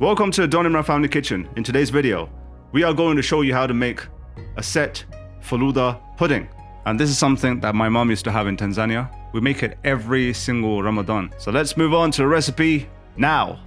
Welcome to Imran.Family Kitchen. In today's video, we are going to show you how to make a Set Faluda Pudding. And this is something that my mom used to have in Tanzania. We make it every single Ramadan. So let's move on to the recipe now.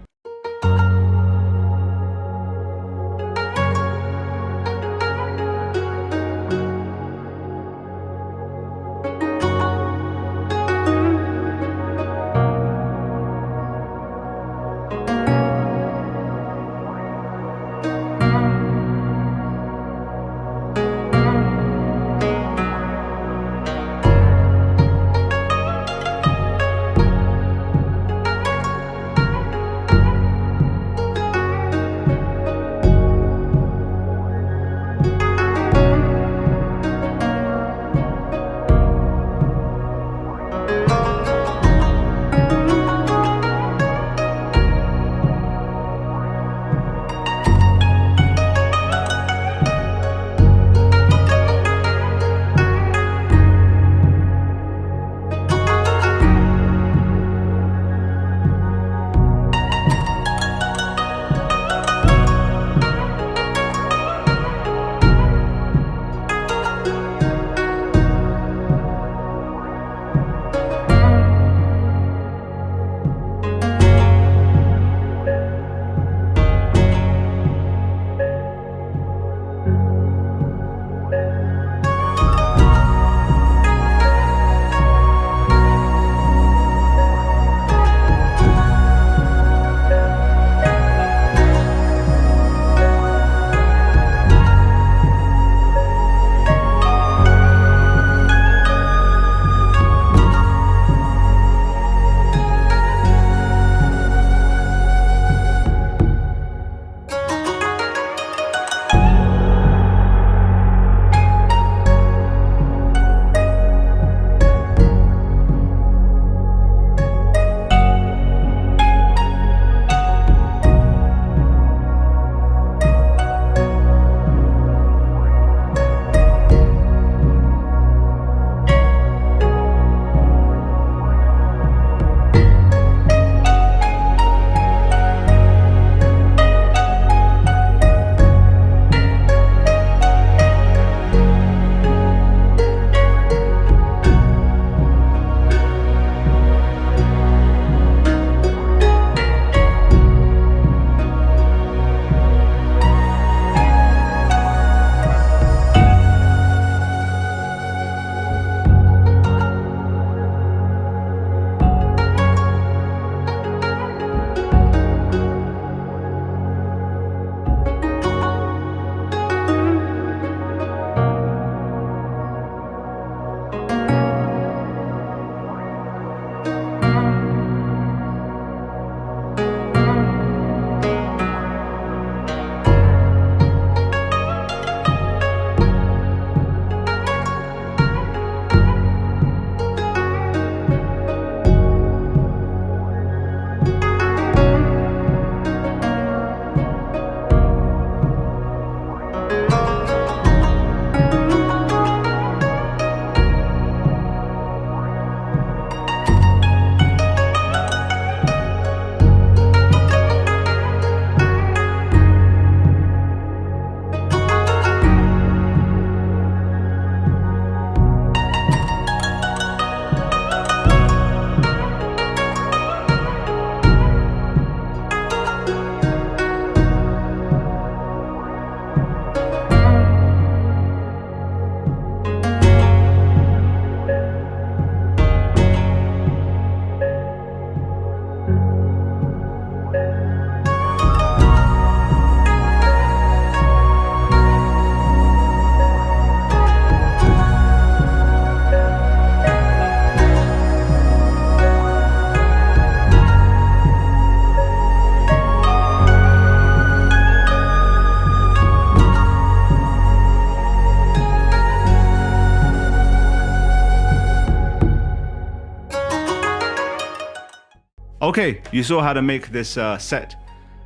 Okay, you saw how to make this Set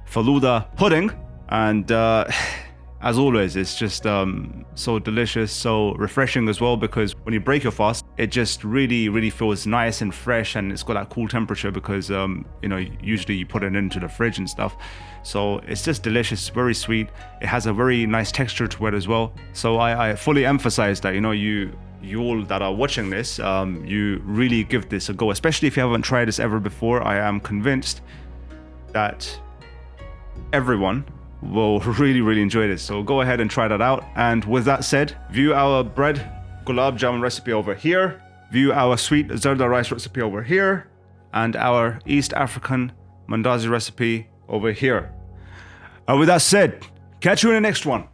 Faluda Pudding, and as always, it's just so delicious, so refreshing as well, because when you break your fast, it just really feels nice and fresh, and it's got that cool temperature because usually you put it into the fridge and stuff. So it's just delicious, very sweet. It has a very nice texture to it as well. So I fully emphasize that you all that are watching this, you really give this a go, especially if you haven't tried this ever before. I am convinced that everyone will really enjoy this. So go ahead and try that out. And with that said, view our bread gulab jamun recipe over here, view our sweet zarda rice recipe over here, and our East African mandazi recipe over here. And with that said, catch you in the next one.